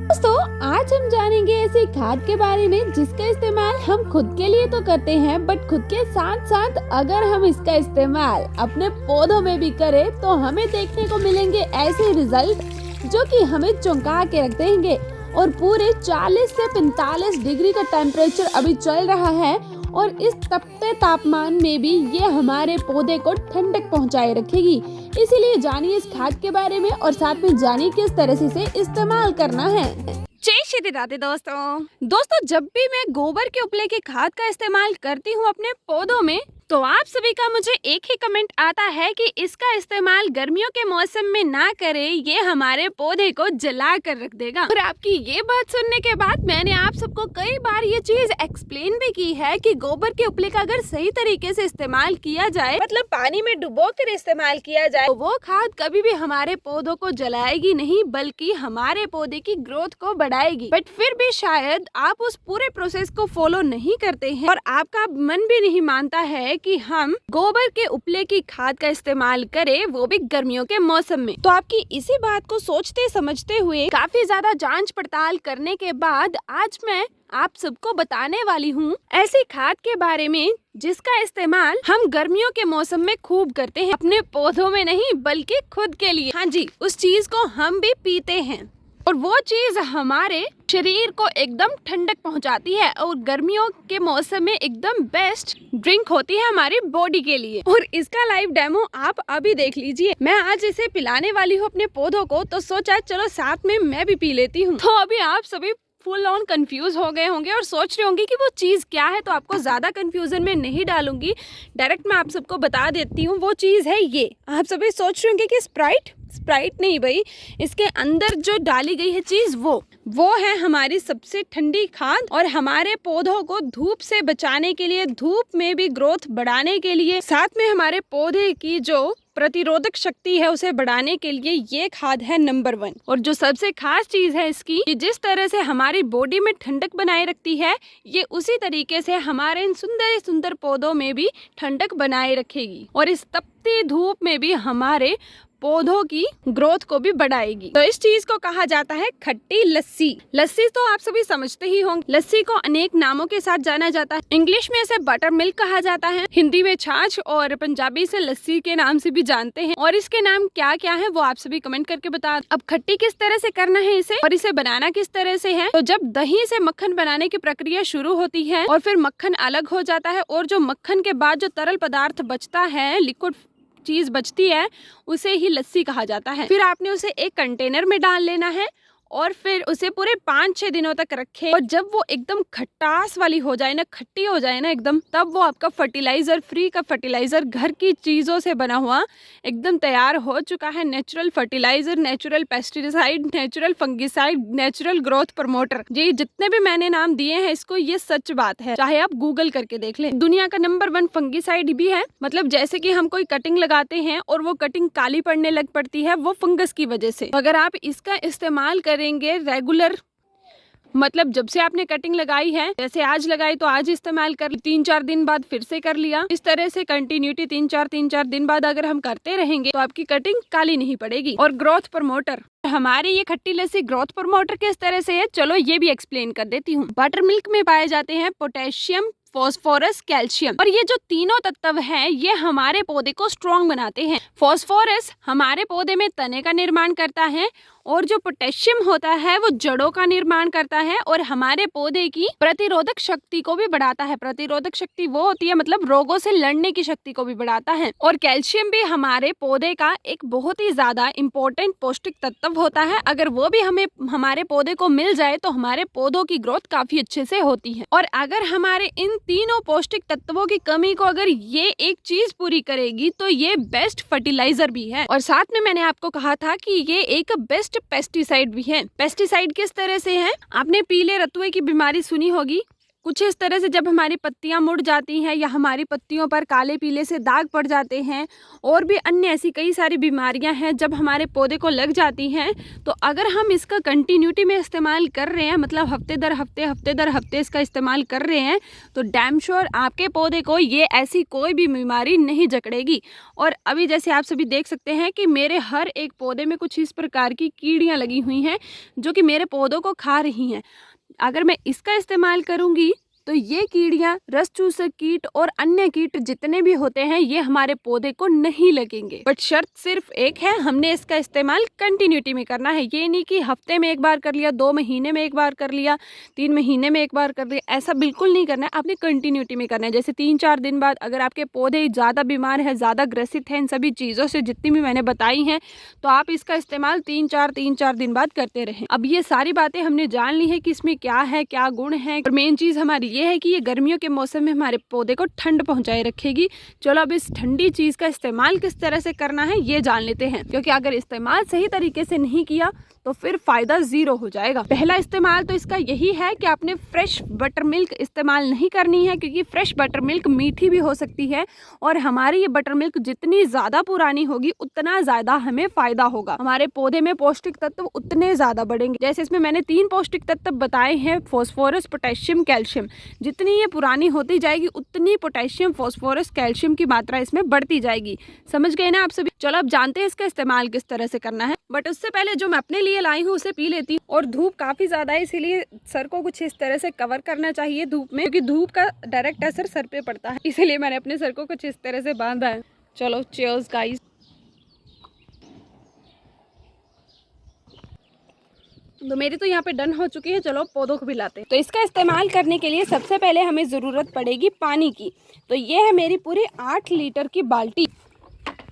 दोस्तों, आज हम जानेंगे ऐसी खाद के बारे में जिसका इस्तेमाल हम खुद के लिए तो करते हैं, बट खुद के साथ साथ अगर हम इसका इस्तेमाल अपने पौधों में भी करें तो हमें देखने को मिलेंगे ऐसे रिजल्ट जो कि हमें चौंका के रख देंगे। और पूरे 40 से 45 डिग्री का टेम्परेचर अभी चल रहा है और इस तपते तापमान में भी ये हमारे पौधे को ठंडक पहुंचाए रखेगी। इसीलिए जानिए इस खाद के बारे में और साथ में जानिए किस तरह से इसे इस्तेमाल करना है। जय श्री राधे दोस्तों, जब भी मैं गोबर के उपले की खाद का इस्तेमाल करती हूँ अपने पौधों में, तो आप सभी का मुझे एक ही कमेंट आता है कि इसका इस्तेमाल गर्मियों के मौसम में ना करें, ये हमारे पौधे को जला कर रख देगा। और आपकी ये बात सुनने के बाद मैंने आप सबको कई बार ये चीज एक्सप्लेन भी की है कि गोबर के उपले का अगर सही तरीके से इस्तेमाल किया जाए, मतलब पानी में डुबो कर इस्तेमाल किया जाए, तो वो खाद कभी भी हमारे पौधों को जलाएगी नहीं, बल्कि हमारे पौधे की ग्रोथ को बढ़ाएगी। बट फिर भी शायद आप उस पूरे प्रोसेस को फॉलो नहीं करते हैं और आपका मन भी नहीं मानता है कि हम गोबर के उपले की खाद का इस्तेमाल करें, वो भी गर्मियों के मौसम में। तो आपकी इसी बात को सोचते समझते हुए काफी ज्यादा जांच पड़ताल करने के बाद आज मैं आप सबको बताने वाली हूँ ऐसी खाद के बारे में जिसका इस्तेमाल हम गर्मियों के मौसम में खूब करते हैं, अपने पौधों में नहीं बल्कि खुद के लिए। हाँ जी, उस चीज को हम भी पीते हैं और वो चीज हमारे शरीर को एकदम ठंडक पहुंचाती है और गर्मियों के मौसम में एकदम बेस्ट ड्रिंक होती है हमारी बॉडी के लिए। और इसका लाइव डेमो आप अभी देख लीजिए। मैं आज इसे पिलाने वाली हूँ अपने पौधों को, तो सोचा चलो साथ में मैं भी पी लेती हूँ। तो अभी आप सभी फुल ऑन कंफ्यूज हो गए होंगे और सोच रहे होंगे कि वो चीज़ क्या है, तो आपको ज़्यादा कंफ्यूजन में नहीं डालूंगी, डायरेक्ट मैं आप सबको बता देती हूँ। वो चीज़ है ये। आप सभी सोच रहे होंगे कि स्प्राइट नहीं भाई, इसके अंदर जो डाली गई है चीज़ वो है हमारी सबसे ठंडी खाद और हमारे पौधों को धूप से बचाने के लिए, धूप में भी ग्रोथ बढ़ाने के लिए, साथ में हमारे पौधे की जो प्रतिरोधक शक्ति है उसे बढ़ाने के लिए ये खाद है नंबर 1। और जो सबसे खास चीज है इसकी, कि जिस तरह से हमारी बॉडी में ठंडक बनाए रखती है, ये उसी तरीके से हमारे इन सुंदर सुंदर पौधों में भी ठंडक बनाए रखेगी और इस तपती धूप में भी हमारे पौधों की ग्रोथ को भी बढ़ाएगी। तो इस चीज को कहा जाता है खट्टी लस्सी। लस्सी तो आप सभी समझते ही होंगे। लस्सी को अनेक नामों के साथ जाना जाता है। इंग्लिश में इसे बटर मिल्क कहा जाता है, हिंदी में छाछ और पंजाबी से लस्सी के नाम से भी जानते हैं। और इसके नाम क्या क्या है वो आप सभी कमेंट करके बता। अब खट्टी किस तरह से करना है इसे और इसे बनाना किस तरह से है, तो जब दही से मक्खन बनाने की प्रक्रिया शुरू होती है और फिर मक्खन अलग हो जाता है और जो मक्खन के बाद जो तरल पदार्थ बचता है, लिक्विड चीज बचती है, उसे ही लस्सी कहा जाता है। फिर आपने उसे एक कंटेनर में डाल लेना है और फिर उसे पूरे 5-6 दिनों तक रखें और जब वो एकदम खटास वाली हो जाए ना, खट्टी हो जाए ना एकदम, तब वो आपका फर्टिलाइजर, फ्री का फर्टिलाइजर, घर की चीज़ों से बना हुआ एकदम तैयार हो चुका है। Natural fertiliser, natural pesticide, natural fungicide, natural growth promoter, ये जितने भी मैंने नाम दिए हैं इसको, ये सच बात है, चाहे आप गूगल करके देख लें। दुनिया का नंबर 1 फंगिसाइड भी है। मतलब जैसे कि हम कोई कटिंग लगाते हैं और वो कटिंग काली पड़ने लग पड़ती है, वो फंगस की वजह से। अगर आप इसका इस्तेमाल करेंगे रेगुलर, मतलब जब से आपने कटिंग लगाई है, जैसे आज लगाई तो आज इस्तेमाल कर, 3-4 दिन बाद फिर से कर लिया, इस तरह से कंटिन्यूटी 3-4 दिन बाद अगर हम करते रहेंगे तो आपकी कटिंग काली नहीं पड़ेगी। और ग्रोथ प्रमोटर, हमारी ये खट्टी लस्सी ग्रोथ प्रमोटर किस तरह से है, चलो ये भी एक्सप्लेन कर देती हूँ। बटर मिल्क में पाए जाते हैं पोटेशियम, फॉस्फोरस, कैल्शियम, और ये जो तीनों तत्व हैं ये हमारे पौधे को स्ट्रॉन्ग बनाते हैं। फॉस्फोरस हमारे पौधे में तने का निर्माण करता है और जो पोटेशियम होता है वो जड़ों का निर्माण करता है और हमारे पौधे की प्रतिरोधक शक्ति को भी बढ़ाता है। प्रतिरोधक शक्ति वो होती है, मतलब रोगों से लड़ने की शक्ति को भी बढ़ाता है। और कैल्शियम भी हमारे पौधे का एक बहुत ही ज्यादा इम्पोर्टेंट पौष्टिक तत्व होता है। अगर वो भी हमें, हमारे पौधे को मिल जाए तो हमारे पौधों की ग्रोथ काफी अच्छे से होती है। और अगर हमारे इन तीनों पौष्टिक तत्वों की कमी को अगर ये एक चीज पूरी करेगी तो ये बेस्ट फर्टिलाइजर भी है। और साथ में मैंने आपको कहा था कि ये एक बेस्ट पेस्टिसाइड भी है। पेस्टिसाइड किस तरह से है, आपने पीले रतुए की बीमारी सुनी होगी, कुछ इस तरह से जब हमारी पत्तियां मुड़ जाती हैं या हमारी पत्तियों पर काले पीले से दाग पड़ जाते हैं और भी अन्य ऐसी कई सारी बीमारियां हैं जब हमारे पौधे को लग जाती हैं, तो अगर हम इसका कंटिन्यूटी में इस्तेमाल कर रहे हैं, मतलब हफ्ते दर हफ्ते इसका इस्तेमाल कर रहे हैं, तो डैम श्योर आपके पौधे को ये ऐसी कोई भी बीमारी नहीं जकड़ेगी। और अभी जैसे आप सभी देख सकते हैं कि मेरे हर एक पौधे में कुछ इस प्रकार की कीड़ियाँ लगी हुई हैं जो कि मेरे पौधों को खा रही हैं। अगर मैं इसका इस्तेमाल करूंगी तो ये कीड़ियाँ, रस चूसक कीट और अन्य कीट जितने भी होते हैं ये हमारे पौधे को नहीं लगेंगे। बट शर्त सिर्फ एक है, हमने इसका इस्तेमाल कंटिन्यूटी में करना है। ये नहीं कि हफ्ते में एक बार कर लिया, 2 महीने में एक बार कर लिया, 3 महीने में एक बार कर लिया, ऐसा बिल्कुल नहीं करना है। आपने कंटिन्यूटी में करना है। जैसे 3-4 दिन बाद अगर आपके पौधे ज़्यादा बीमार है, ज़्यादा ग्रसित है इन सभी चीज़ों से जितनी भी मैंने बताई हैं, तो आप इसका इस्तेमाल 3-4 दिन बाद करते रहें। अब ये सारी बातें हमने जान ली है कि इसमें क्या है, क्या गुण है, और मेन चीज़ हमारी ये है कि ये गर्मियों के मौसम में हमारे पौधे को ठंड पहुंचाए रखेगी। चलो अब इस ठंडी चीज का इस्तेमाल किस तरह से करना है ये जान लेते हैं, क्योंकि अगर इस्तेमाल सही तरीके से नहीं किया तो फिर फायदा 0 हो जाएगा। पहला इस्तेमाल तो इसका यही है कि आपने फ्रेश बटर मिल्क इस्तेमाल नहीं करनी है, क्योंकि फ्रेश बटर मिल्क मीठी भी हो सकती है और हमारी ये बटर मिल्क जितनी ज़्यादा पुरानी होगी उतना ज़्यादा हमें फ़ायदा होगा। हमारे पौधे में पौष्टिक तत्व उतने ज़्यादा बढ़ेंगे। जैसे इसमें मैंने 3 पौष्टिक तत्व बताए हैं, फॉस्फोरस, पोटेशियम, कैल्शियम। जितनी ये पुरानी होती जाएगी उतनी पोटेशियम, फॉस्फोरस, कैल्शियम की मात्रा इसमें बढ़ती जाएगी। समझ गए ना आप सभी? चलो अब जानते हैं इसका इस्तेमाल किस तरह से करना है। बट उससे पहले जो मैं अपने लिए लाई हूँ उसे पी लेती हूँ। और धूप काफ़ी ज़्यादा है इसीलिए सर को कुछ इस तरह से कवर करना चाहिए धूप में, क्योंकि धूप का डायरेक्ट असर सर पे पड़ता है, इसीलिए मैंने अपने सर को कुछ इस तरह से बांधा है। चलो चीयर्स गाइस। तो मेरी तो यहाँ पे डन हो चुकी है। चलो पौधों को भी लाते हैं। तो इसका इस्तेमाल करने के लिए सबसे पहले हमें ज़रूरत पड़ेगी पानी की। तो ये है मेरी पूरी 8 लीटर की बाल्टी।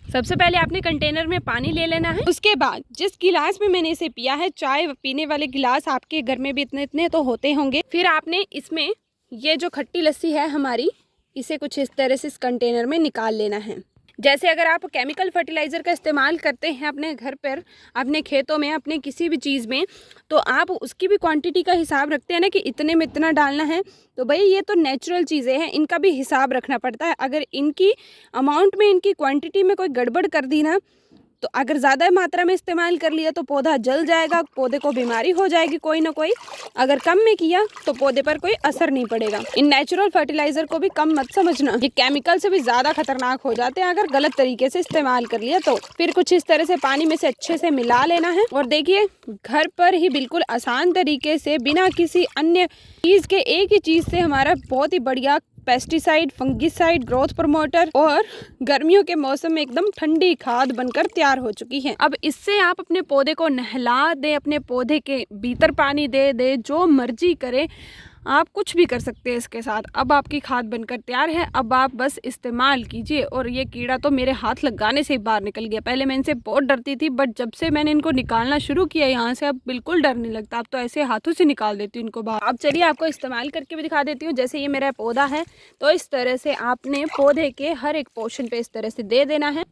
सबसे पहले आपने कंटेनर में पानी ले लेना है। उसके बाद जिस गिलास में मैंने इसे पिया है, चाय पीने वाले गिलास आपके घर में भी इतने तो होते होंगे। फिर आपने इसमें ये जो खट्टी लस्सी है हमारी, इसे कुछ इस तरह से इस कंटेनर में निकाल लेना है। जैसे अगर आप केमिकल फर्टिलाइज़र का इस्तेमाल करते हैं अपने घर पर, अपने खेतों में, अपने किसी भी चीज़ में, तो आप उसकी भी क्वांटिटी का हिसाब रखते हैं ना कि इतने में इतना डालना है। तो भाई ये तो नेचुरल चीज़ें हैं, इनका भी हिसाब रखना पड़ता है। अगर इनकी अमाउंट में, इनकी क्वांटिटी में कोई गड़बड़ कर दी ना, तो अगर ज़्यादा मात्रा में इस्तेमाल कर लिया तो पौधा जल जाएगा, पौधे को बीमारी हो जाएगी कोई ना कोई। अगर कम में किया तो पौधे पर कोई असर नहीं पड़ेगा। इन नेचुरल फर्टिलाइज़र को भी कम मत समझना, ये केमिकल से भी ज़्यादा खतरनाक हो जाते हैं अगर गलत तरीके से इस्तेमाल कर लिया तो। फिर कुछ इस तरह से पानी में से अच्छे से मिला लेना है। और देखिए घर पर ही बिल्कुल आसान तरीके से, बिना किसी अन्य चीज़ के, एक ही चीज़ से हमारा बहुत ही बढ़िया पेस्टिसाइड, फंगिसाइड, ग्रोथ प्रमोटर और गर्मियों के मौसम में एकदम ठंडी खाद बनकर तैयार हो चुकी है। अब इससे आप अपने पौधे को नहला दे, अपने पौधे के भीतर पानी दे दे, जो मर्जी करे, आप कुछ भी कर सकते हैं इसके साथ। अब आपकी खाद बनकर तैयार है, अब आप बस इस्तेमाल कीजिए। और ये कीड़ा तो मेरे हाथ लगाने से ही बाहर निकल गया। पहले मैं इनसे बहुत डरती थी, बट जब से मैंने इनको निकालना शुरू किया यहाँ से, अब बिल्कुल डर नहीं लगता। अब तो ऐसे हाथों से निकाल देती हूँ इनको बाहर। अब चलिए आपको इस्तेमाल करके भी दिखा देती हूँ। जैसे ये मेरा पौधा है, तो इस तरह से आपने पौधे के हर एक पोर्शन पे इस तरह से दे देना है।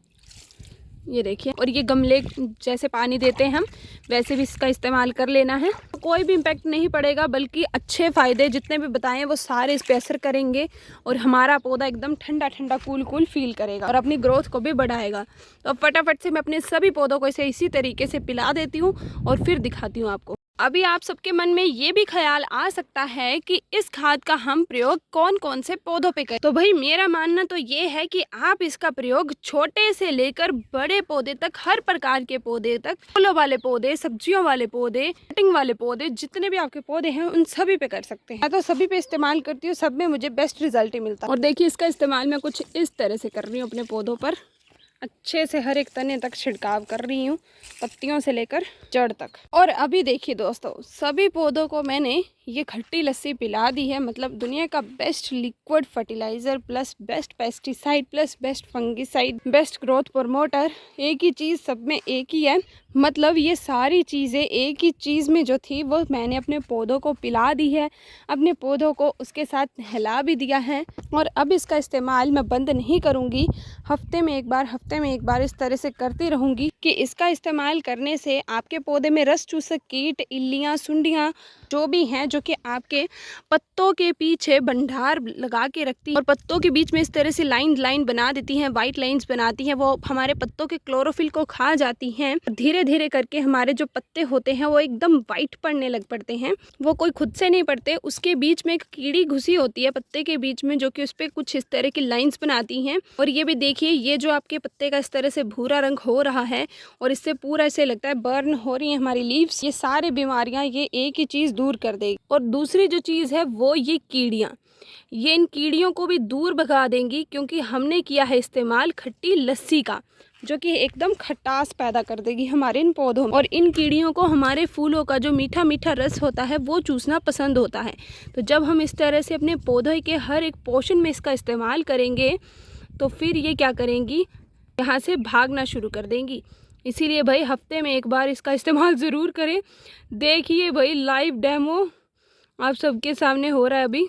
ये देखिए, और ये गमले जैसे पानी देते हैं हम, वैसे भी इसका इस्तेमाल कर लेना है। कोई भी इम्पैक्ट नहीं पड़ेगा, बल्कि अच्छे फ़ायदे जितने भी बताएं वो सारे इस पे असर करेंगे और हमारा पौधा एकदम ठंडा ठंडा कूल कूल फील करेगा और अपनी ग्रोथ को भी बढ़ाएगा। तो फटाफट से मैं अपने सभी पौधों को इसी तरीके से पिला देती हूँ और फिर दिखाती हूँ आपको। अभी आप सबके मन में ये भी ख्याल आ सकता है कि इस खाद का हम प्रयोग कौन कौन से पौधों पे करें। तो भाई मेरा मानना तो ये है कि आप इसका प्रयोग छोटे से लेकर बड़े पौधे तक, हर प्रकार के पौधे तक, फूलों वाले पौधे, सब्जियों वाले पौधे, कटिंग वाले पौधे, जितने भी आपके पौधे हैं उन सभी पे कर सकते हैं। मैं तो सभी पे इस्तेमाल करती हूँ, सब में मुझे बेस्ट रिजल्ट ही मिलता है। और देखिए इसका इस्तेमाल मैं कुछ इस तरह से कर रही हूँ, अपने पौधों पर अच्छे से हर एक तने तक छिड़काव कर रही हूँ, पत्तियों से लेकर जड़ तक। और अभी देखिए दोस्तों, सभी पौधों को मैंने ये खट्टी लस्सी पिला दी है। मतलब दुनिया का best liquid fertiliser plus best pesticide plus best fungicide, best growth promoter, एक ही चीज़ सब में एक ही है। मतलब ये सारी चीज़ें एक ही चीज़ में जो थी वो मैंने अपने पौधों को पिला दी है, अपने पौधों को उसके साथ नहला भी दिया है। और अब इसका इस्तेमाल मैं बंद नहीं करूँगी, हफ्ते में एक बार, हफ्ते हफ्ते में एक बार इस तरह से करती रहूँगी कि इसका इस्तेमाल करने से आपके पौधे में रस चूसक कीट, इल्लियाँ, सुंडियाँ जो भी हैं जो कि आपके पत्तों के पीछे भंडार लगा के रखती है और पत्तों के बीच में इस तरह से लाइन बना देती हैं, वाइट लाइंस बनाती हैं, वो हमारे पत्तों के क्लोरोफिल को खा जाती हैं। धीरे धीरे करके हमारे जो पत्ते होते हैं वो एकदम वाइट पड़ने लग पड़ते हैं। वो कोई खुद से नहीं पड़ते, उसके बीच में एक कीड़ी घुसी होती है पत्ते के बीच में, जो कि उस पर कुछ इस तरह की लाइंस बनाती हैं। और ये भी देखिए, ये जो आपके पत्ते का इस तरह से भूरा रंग हो रहा है और इससे पूरा ऐसे लगता है बर्न हो रही है हमारी लीव्स, ये सारी बीमारियां ये एक ही चीज़ दूर कर देगी। और दूसरी जो चीज़ है वो ये कीड़ियाँ, ये इन कीड़ियों को भी दूर भगा देंगी, क्योंकि हमने किया है इस्तेमाल खट्टी लस्सी का, जो कि एकदम खटास पैदा कर देगी हमारे इन पौधों में। और इन कीड़ियों को हमारे फूलों का जो मीठा मीठा रस होता है वो चूसना पसंद होता है। तो जब हम इस तरह से अपने पौधे के हर एक पोर्शन में इसका इस्तेमाल करेंगे तो फिर ये क्या करेंगी, यहाँ से भागना शुरू कर देंगी। इसीलिए भाई हफ्ते में एक बार इसका इस्तेमाल ज़रूर करें। देखिए भाई, लाइव डेमो आप सबके सामने हो रहा है। अभी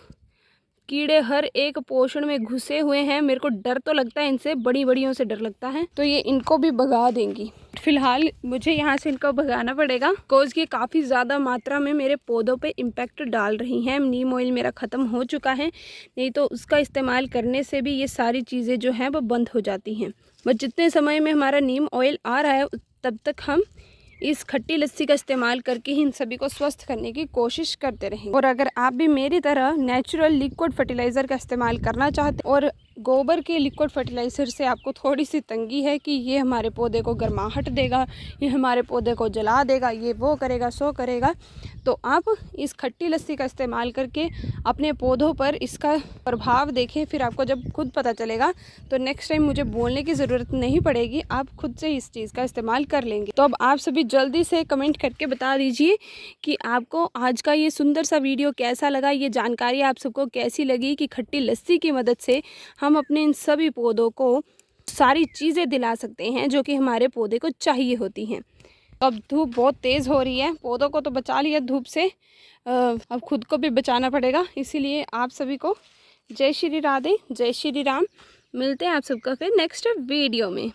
कीड़े हर एक पोर्शन में घुसे हुए हैं, मेरे को डर तो लगता है इनसे, बड़ी बड़ियों से डर लगता है, तो ये इनको भी भगा देंगी। फिलहाल मुझे यहाँ से इनको भगाना पड़ेगा, बिकॉज ये काफ़ी ज़्यादा मात्रा में मेरे पौधों पे इम्पैक्ट डाल रही हैं। नीम ऑयल मेरा ख़त्म हो चुका है, नहीं तो उसका इस्तेमाल करने से भी ये सारी चीज़ें जो हैं वो बंद हो जाती हैं। बस जितने समय में हमारा नीम ऑयल आ रहा है तब तक हम इस खट्टी लस्सी का इस्तेमाल करके ही इन सभी को स्वस्थ करने की कोशिश करते रहेंगे। और अगर आप भी मेरी तरह नेचुरल लिक्विड फर्टिलाइज़र का इस्तेमाल करना चाहते और गोबर के लिक्विड फर्टिलाइज़र से आपको थोड़ी सी तंगी है कि ये हमारे पौधे को गर्माहट देगा, ये हमारे पौधे को जला देगा, ये वो करेगा सो करेगा, तो आप इस खट्टी लस्सी का इस्तेमाल करके अपने पौधों पर इसका प्रभाव देखें। फिर आपको जब खुद पता चलेगा तो नेक्स्ट टाइम मुझे बोलने की ज़रूरत नहीं पड़ेगी, आप खुद से इस चीज़ का इस्तेमाल कर लेंगे। तो अब आप सभी जल्दी से कमेंट करके बता दीजिए कि आपको आज का ये सुंदर सा वीडियो कैसा लगा, ये जानकारी आप सबको कैसी लगी कि खट्टी लस्सी की मदद से हम अपने इन सभी पौधों को सारी चीज़ें दिला सकते हैं जो कि हमारे पौधे को चाहिए होती हैं। अब धूप बहुत तेज़ हो रही है, पौधों को तो बचा लिया धूप से, अब खुद को भी बचाना पड़ेगा। इसीलिए आप सभी को जय श्री राधे, जय श्री राम। मिलते हैं आप सबका फिर नेक्स्ट वीडियो में।